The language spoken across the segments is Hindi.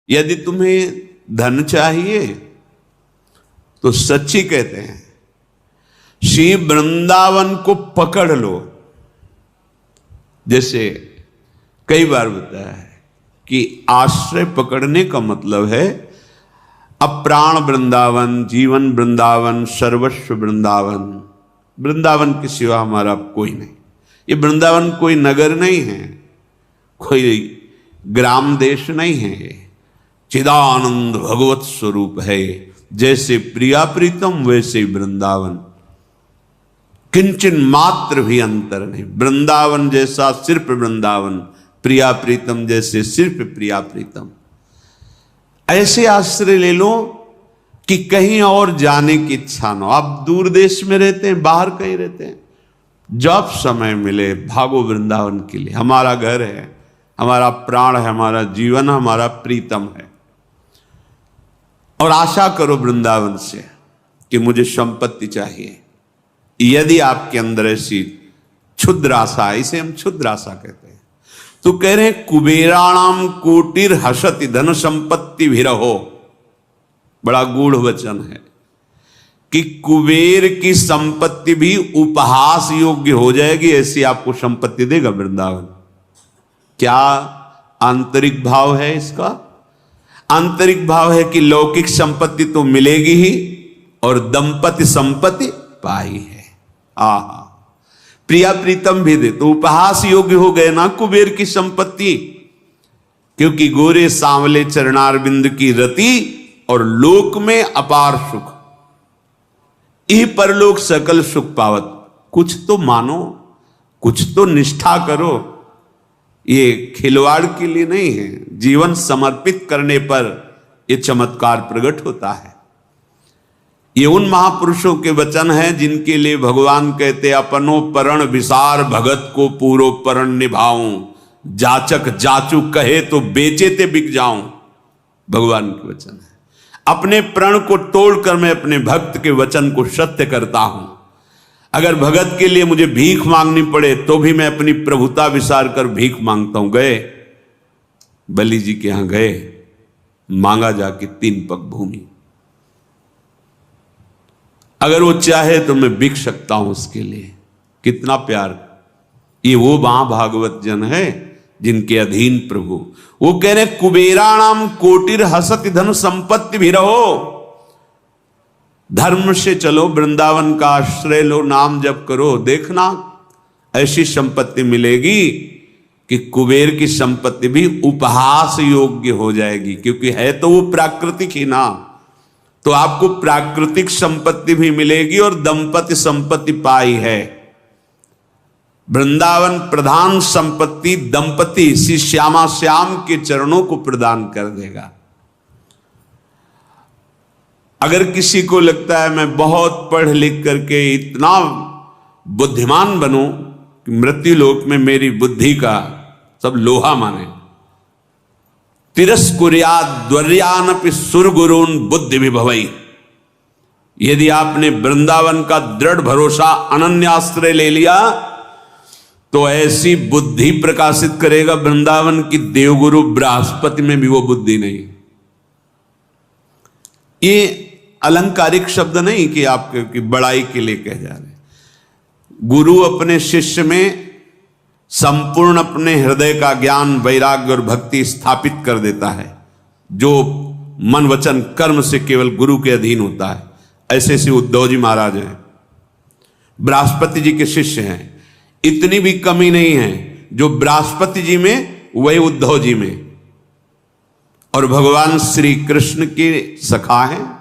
यदि तुम्हें धन चाहिए तो सच्ची कहते हैं श्री वृंदावन को पकड़ लो। जैसे कई बार बताया है कि आश्रय पकड़ने का मतलब है अप्राण वृंदावन, जीवन वृंदावन, सर्वस्व वृंदावन। वृंदावन के सिवा हमारा कोई नहीं। ये वृंदावन कोई नगर नहीं है, कोई ग्राम देश नहीं है, ये चिदानंद भगवत स्वरूप है। जैसे प्रिया प्रीतम वैसे वृंदावन, किंचन मात्र भी अंतर नहीं। वृंदावन जैसा सिर्फ वृंदावन, प्रिया प्रीतम जैसे सिर्फ प्रिया प्रीतम। ऐसे आश्रय ले लो कि कहीं और जाने की इच्छा न हो। आप दूर देश में रहते हैं, बाहर कहीं रहते हैं, जब समय मिले भागो वृंदावन के लिए। हमारा घर है, हमारा प्राण है, हमारा जीवन, हमारा प्रीतम है। और आशा करो वृंदावन से कि मुझे संपत्ति चाहिए। यदि आपके अंदर ऐसी क्षुद्र आशा, इसे हम क्षुद्र आशा कहते हैं, तो कह रहे हैं कुबेराणाम कोटिर हसति धन संपत्ति भी रहो। बड़ा गूढ़ वचन है कि कुबेर की संपत्ति भी उपहास योग्य हो जाएगी, ऐसी आपको संपत्ति देगा वृंदावन। क्या आंतरिक भाव है इसका? आंतरिक भाव है कि लौकिक संपत्ति तो मिलेगी ही और दंपति संपत्ति पाई है। आहा, प्रिया प्रीतम भी दे तो उपहास योग्य हो गए ना कुबेर की संपत्ति। क्योंकि गोरे सांवले चरणारविंद की रति और लोक में अपार सुख, यह परलोक सकल सुख पावत। कुछ तो मानो, कुछ तो निष्ठा करो। ये खिलवाड़ के लिए नहीं है, जीवन समर्पित करने पर यह चमत्कार प्रकट होता है। ये उन महापुरुषों के वचन हैं जिनके लिए भगवान कहते अपनो परण विसार भगत को पूरो परण निभाऊं, जाचक जाचू कहे तो बेचे ते बिक जाऊं। भगवान के वचन है। अपने प्रण को तोड़कर मैं अपने भक्त के वचन को सत्य करता हूं। अगर भगत के लिए मुझे भीख मांगनी पड़े तो भी मैं अपनी प्रभुता विसार कर भीख मांगता हूं। गए बलि जी के यहां गए, मांगा जाके 3 पग भूमि। अगर वो चाहे तो मैं बिक सकता हूं उसके लिए। कितना प्यार। ये वो महाभागवत जन है जिनके अधीन प्रभु। वो कह रहे कुबेराणाम कोटिर हसति धन संपत्ति भी रहो। धर्म से चलो, वृंदावन का आश्रय लो, नाम जप करो, देखना ऐसी संपत्ति मिलेगी कि कुबेर की संपत्ति भी उपहास योग्य हो जाएगी। क्योंकि है तो वो प्राकृतिक ही ना, तो आपको प्राकृतिक संपत्ति भी मिलेगी और दंपति संपत्ति पाई है। वृंदावन प्रधान संपत्ति दंपति श्री श्यामा श्याम के चरणों को प्रदान कर देगा। अगर किसी को लगता है मैं बहुत पढ़ लिख करके इतना बुद्धिमान बनूं कि मृत्यु लोक में मेरी बुद्धि का सब लोहा माने, तिरस्कुर्याद्वर्यानपि सुरगुरून् बुद्धि विभवई। यदि आपने वृंदावन का दृढ़ भरोसा अनन्याश्रय ले लिया तो ऐसी बुद्धि प्रकाशित करेगा वृंदावन की देवगुरु बृहस्पति में भी वो बुद्धि नहीं। ये अलंकारिक शब्द नहीं कि आपकी बड़ाई के लिए कह जा रहे। गुरु अपने शिष्य में संपूर्ण अपने हृदय का ज्ञान, वैराग्य और भक्ति स्थापित कर देता है, जो मन वचन कर्म से केवल गुरु के अधीन होता है। ऐसे ऐसे उद्धव जी महाराज हैं, बृहस्पति जी के शिष्य हैं। इतनी भी कमी नहीं है जो बृहस्पति जी में वही उद्धव जी में। और भगवान श्री कृष्ण के सखा हैं,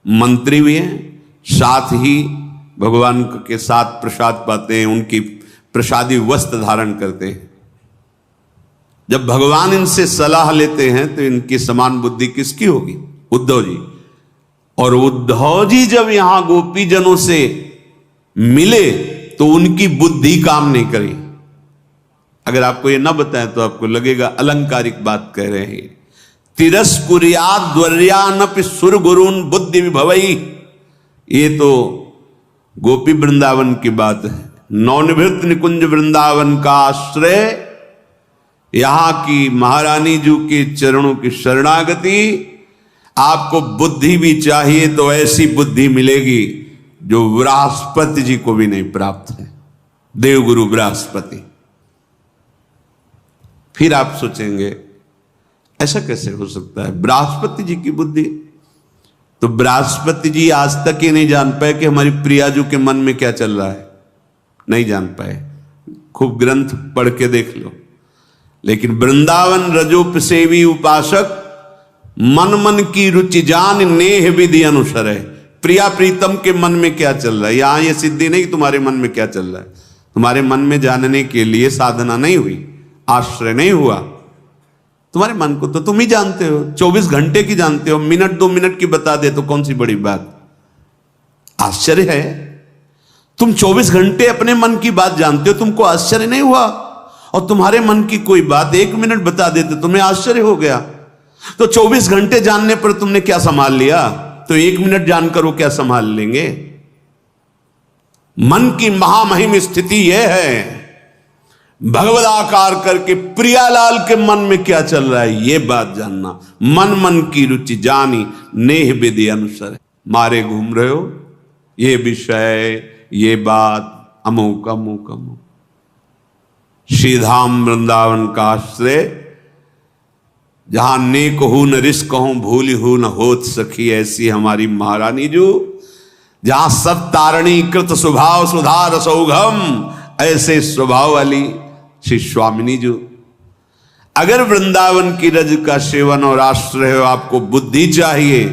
मंत्री भी हैं, साथ ही भगवान के साथ प्रसाद पाते हैं, उनकी प्रसादी वस्त्र धारण करते हैं। जब भगवान इनसे सलाह लेते हैं तो इनकी समान बुद्धि किसकी होगी? उद्धव जी। और उद्धव जी जब यहां गोपी जनों से मिले तो उनकी बुद्धि काम नहीं करी। अगर आपको ये ना बताएं तो आपको लगेगा अलंकारिक बात कह रहे हैं। तिरस्कुर्याद्वर्यानपि सुरगुरून् बुद्धि विभवई। ये तो गोपी वृंदावन की बात है। नवनिभृत निकुंज वृंदावन का आश्रय यहां की महारानी जी के चरणों की शरणागति। आपको बुद्धि भी चाहिए तो ऐसी बुद्धि मिलेगी जो बृहस्पति जी को भी नहीं प्राप्त है, देवगुरु बृहस्पति। फिर आप सोचेंगे ऐसा कैसे हो सकता है, बृहस्पति जी की बुद्धि? तो बृहस्पति जी आज तक ये नहीं जान पाए कि हमारी प्रियाजू के मन में क्या चल रहा है, नहीं जान पाए। खूब ग्रंथ पढ़ के देख लो। लेकिन वृंदावन रजोप सेवी उपासक मन मन की रुचि जान नेह विधि अनुसर है। प्रिया प्रीतम के मन में क्या चल रहा है, यहां ये सिद्धि नहीं तुम्हारे मन में क्या चल रहा है। तुम्हारे मन में जानने के लिए साधना नहीं हुई, आश्रय नहीं हुआ। तुम्हारे मन को तो तुम ही जानते हो, 24 घंटे की जानते हो, मिनट 2 मिनट की बता दे तो कौन सी बड़ी बात। आश्चर्य है, तुम 24 घंटे अपने मन की बात जानते हो, तुमको आश्चर्य नहीं हुआ? और तुम्हारे मन की कोई बात 1 मिनट बता देते तुम्हें आश्चर्य हो गया। तो 24 घंटे जानने पर तुमने क्या संभाल लिया, तो 1 मिनट जानकर वो क्या संभाल लेंगे। मन की महामहिम स्थिति यह है, भगवदाकार करके प्रियालाल के मन में क्या चल रहा है ये बात जानना। मन मन की रुचि जानी नेह विधि अनुसर। मारे घूम रहे हो, ये विषय ये बात अमुक अमुक अमुक। श्रीधाम वृंदावन का आश्रय, जहां नेक हूं न रिस्क हूं भूल हूं न होत सखी ऐसी हमारी महारानी जो, जहां सब तारणी कृत स्वभाव सुधार सौघम ऐसे स्वभाव वाली श्री स्वामिनी जो। अगर वृंदावन की रज का सेवन और आश्रय हो, आपको बुद्धि चाहिए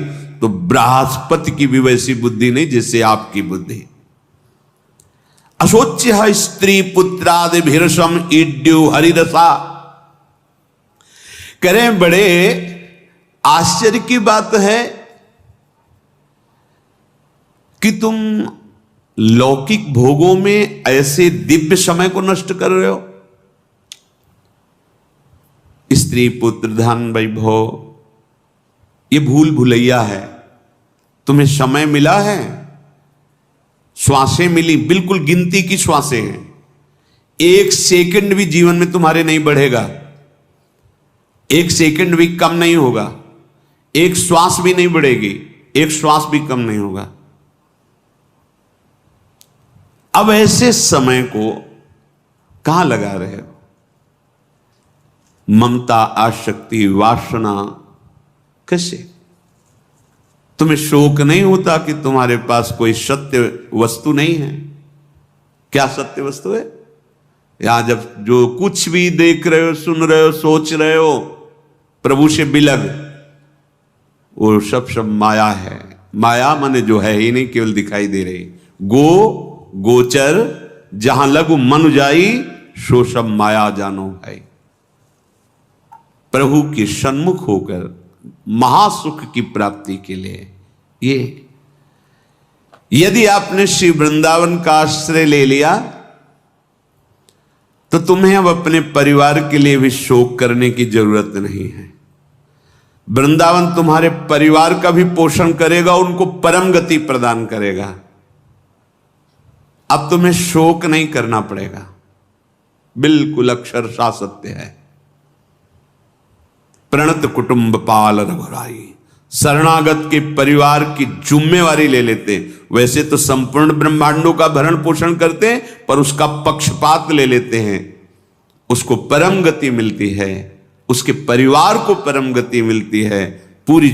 तो बृहस्पति की भी वैसी बुद्धि नहीं जैसे आपकी बुद्धि। अशोच्य स्त्री पुत्रादि भिरसम इड्यु हरिरसा। करें बड़े आश्चर्य की बात है कि तुम लौकिक भोगों में ऐसे दिव्य समय को नष्ट कर रहे हो। स्त्री पुत्र धन वैभव ये भूल भुलैया है। तुम्हें समय मिला है, श्वासें मिली, बिल्कुल गिनती की श्वासें हैं। 1 सेकंड भी जीवन में तुम्हारे नहीं बढ़ेगा, 1 सेकंड भी कम नहीं होगा, 1 श्वास भी नहीं बढ़ेगी, 1 श्वास भी कम नहीं होगा। अब ऐसे समय को कहां लगा रहे हो? ममता आसक्ति वासना कैसे? तुम्हें शोक नहीं होता कि तुम्हारे पास कोई सत्य वस्तु नहीं है? क्या सत्य वस्तु है? यहां जब जो कुछ भी देख रहे हो, सुन रहे हो, सोच रहे हो प्रभु से बिलग, वो सब माया है। माया माने जो है ही नहीं, केवल दिखाई दे रही। गोचर जहां लगु मन जाई सो सब माया जानो है। प्रभु के सन्मुख होकर महासुख की प्राप्ति के लिए ये, यदि आपने श्री वृंदावन का आश्रय ले लिया तो तुम्हें अब अपने परिवार के लिए भी शोक करने की जरूरत नहीं है। वृंदावन तुम्हारे परिवार का भी पोषण करेगा, उनको परम गति प्रदान करेगा। अब तुम्हें शोक नहीं करना पड़ेगा। बिल्कुल अक्षरशः सत्य है। प्रणत कुटुंब पाल रघुराई, शरणागत के परिवार की जिम्मेवारी ले लेते। वैसे तो संपूर्ण ब्रह्मांडों का भरण पोषण करते हैं, पर उसका पक्षपात ले लेते हैं। उसको परम गति मिलती है, उसके परिवार को परम गति मिलती है। पूरी